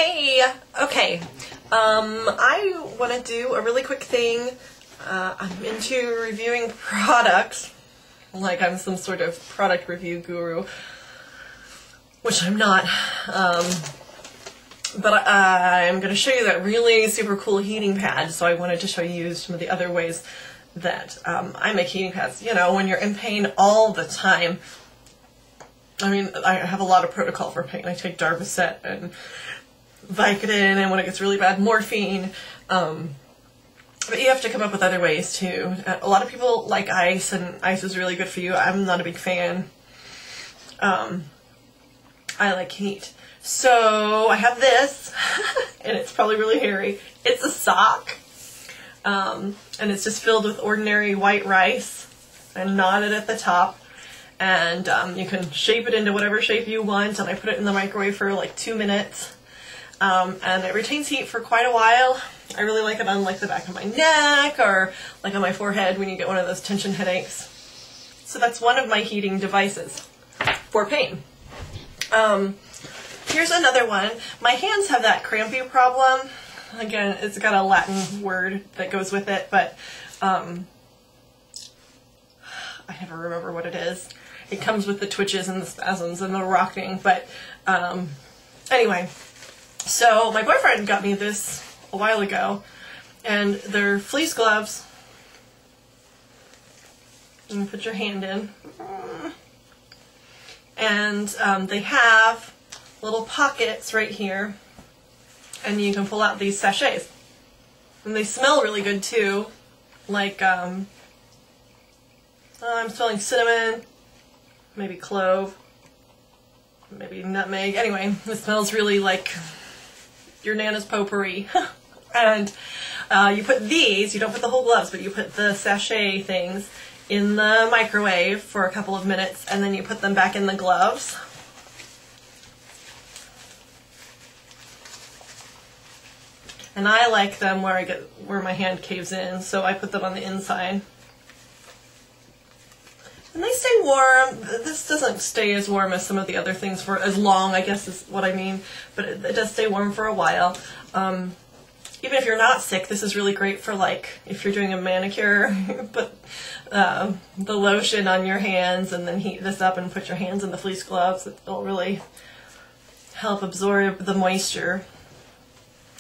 Hey, okay, I want to do a really quick thing. I'm into reviewing products, like I'm some sort of product review guru, which I'm not, but I'm going to show you that really super cool heating pad, so I wanted to show you some of the other ways that I make heating pads. You know, when you're in pain all the time. I mean, I have a lot of protocol for pain. I take Darvocet and Vicodin, and when it gets really bad, morphine. But you have to come up with other ways too. A lot of people like ice, and ice is really good for you. I'm not a big fan. I like heat. So I have this, and it's probably really hairy. It's a sock, and it's just filled with ordinary white rice and knotted at the top. And you can shape it into whatever shape you want, and I put it in the microwave for like 2 minutes. And it retains heat for quite a while. I really like it on like the back of my neck or like on my forehead when you get one of those tension headaches. So that's one of my heating devices for pain. Here's another one. My hands have that crampy problem. Again, it's got a Latin word that goes with it, but I never remember what it is. It comes with the twitches and the spasms and the rocking, but anyway. So my boyfriend got me this a while ago, and they're fleece gloves. You can put your hand in. And they have little pockets right here, and you can pull out these sachets. And they smell really good too, like I'm smelling cinnamon, maybe clove, maybe nutmeg. Anyway, it smells really like your Nana's potpourri. And you put these, you don't put the whole gloves, but you put the sachet things in the microwave for a couple of minutes, and then you put them back in the gloves. And I like them where my hand caves in, so I put them on the inside. And they stay warm. This doesn't stay as warm as some of the other things for as long, I guess is what I mean, but it does stay warm for a while. Even if you're not sick, this is really great for, like, if you're doing a manicure, put the lotion on your hands and then heat this up and put your hands in the fleece gloves. It'll really help absorb the moisture.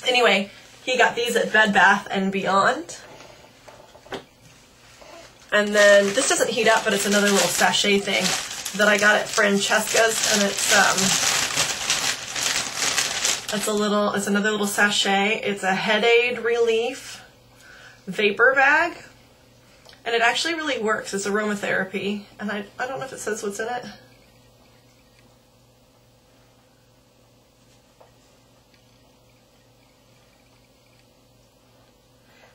Anyway, he got these at Bed Bath & Beyond. And then this doesn't heat up, but it's another little sachet thing that I got at Francesca's, and it's another little sachet. It's a Headaid Relief vapor bag, and it actually really works. It's aromatherapy, and I don't know if it says what's in it.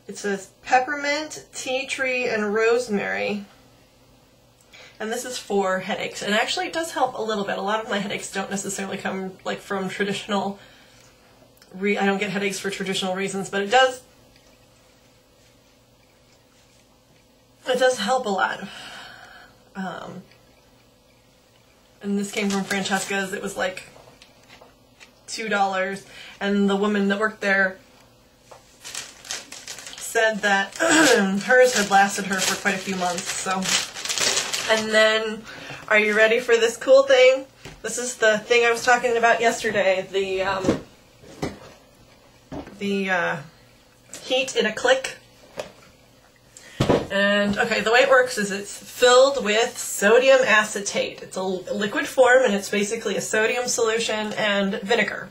It says peppermint, tea tree, and rosemary. And this is for headaches. And actually it does help a little bit. A lot of my headaches don't necessarily come like from traditional, I don't get headaches for traditional reasons, but it does help a lot. And this came from Francesca's. It was like $2. And the woman that worked there said that hers had lasted her for quite a few months. So, and then, are you ready for this cool thing? This is the thing I was talking about yesterday. The heat in a click. And okay, the way it works is it's filled with sodium acetate. It's a liquid form, and it's basically a sodium solution and vinegar.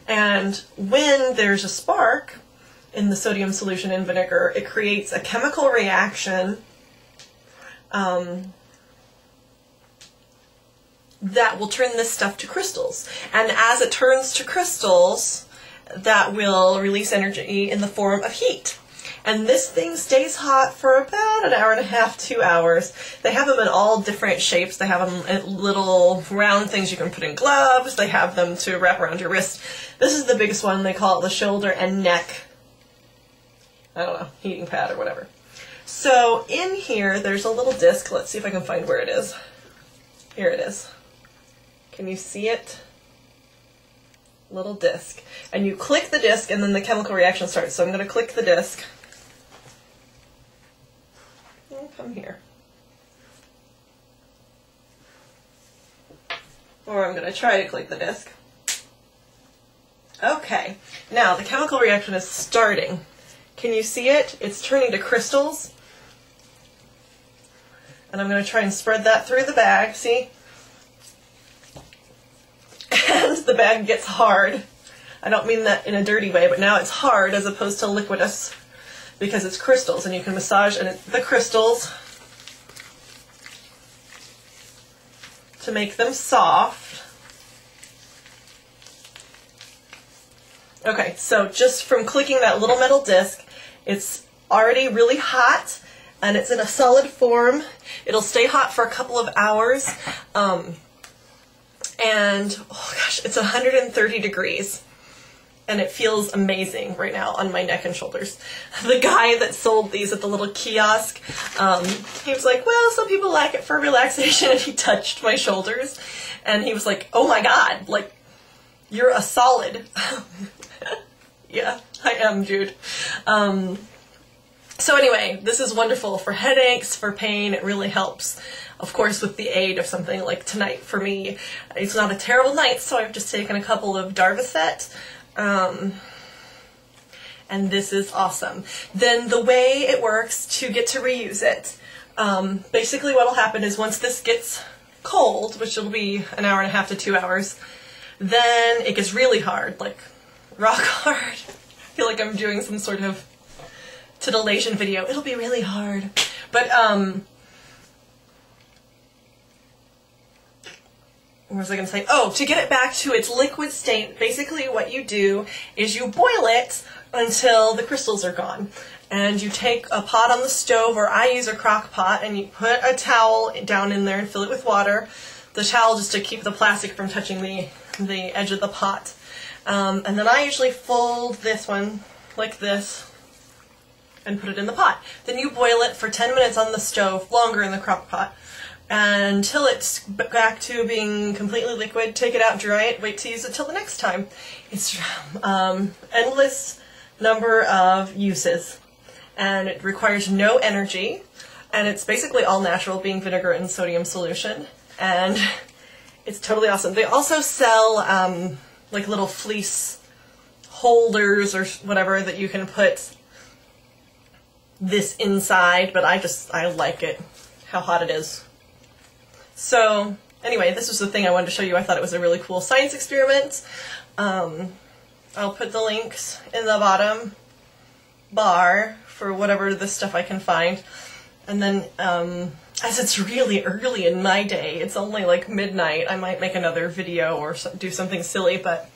And when there's a spark in the sodium solution in vinegar, it creates a chemical reaction that will turn this stuff to crystals. And as it turns to crystals, that will release energy in the form of heat. And this thing stays hot for about an hour and a half, 2 hours. They have them in all different shapes. They have them in little round things you can put in gloves. They have them to wrap around your wrist. This is the biggest one. They call it the shoulder and neck, I don't know, heating pad or whatever. So in here, there's a little disc. Let's see if I can find where it is. Here it is. Can you see it? little disc. And you click the disc and then the chemical reaction starts. So I'm going to click the disc. Oh, come here. Or I'm going to try to click the disc. Okay, now the chemical reaction is starting. Can you see it? It's turning to crystals. And I'm going to try and spread that through the bag, see? And the bag gets hard. I don't mean that in a dirty way, but now it's hard as opposed to liquidous because it's crystals, and you can massage the crystals to make them soft. Okay, so just from clicking that little metal disc, it's already really hot, and it's in a solid form. It'll stay hot for a couple of hours, and oh gosh, it's 130 degrees, and it feels amazing right now on my neck and shoulders. The guy that sold these at the little kiosk, he was like, well, some people like it for relaxation, and he touched my shoulders, and he was like, oh my god, like, you're a solid. Yeah, I am, dude. So anyway, this is wonderful for headaches, for pain. It really helps, of course, with the aid of something like tonight for me. It's not a terrible night, so I've just taken a couple of Darvocet. And this is awesome. Then the way it works to get to reuse it, basically what will happen is once this gets cold, which will be an hour and a half to 2 hours, then it gets really hard, like rock hard. I feel like I'm doing some sort of titillation video. It'll be really hard. But, what was I going to say? Oh, to get it back to its liquid state, basically what you do is you boil it until the crystals are gone. And you take a pot on the stove, or I use a crock pot, and you put a towel down in there and fill it with water. The towel just to keep the plastic from touching the edge of the pot. And then I usually fold this one like this and put it in the pot. Then you boil it for 10 minutes on the stove, longer in the crock pot, until it's back to being completely liquid. Take it out, dry it, wait to use it till the next time. It's endless number of uses, and it requires no energy, and it's basically all natural, being vinegar and sodium solution, and it's totally awesome. They also sell like little fleece holders or whatever that you can put this inside, but I like it, how hot it is. So anyway, this was the thing I wanted to show you. I thought it was a really cool science experiment. I'll put the links in the bottom bar for whatever this stuff I can find. And then, as it's really early in my day, it's only like midnight, I might make another video or do something silly, but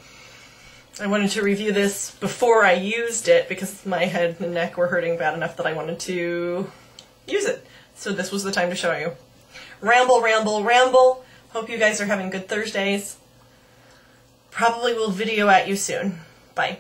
I wanted to review this before I used it because my head and neck were hurting bad enough that I wanted to use it. So this was the time to show you. Ramble, ramble, ramble. Hope you guys are having good Thursdays. Probably will video at you soon. Bye.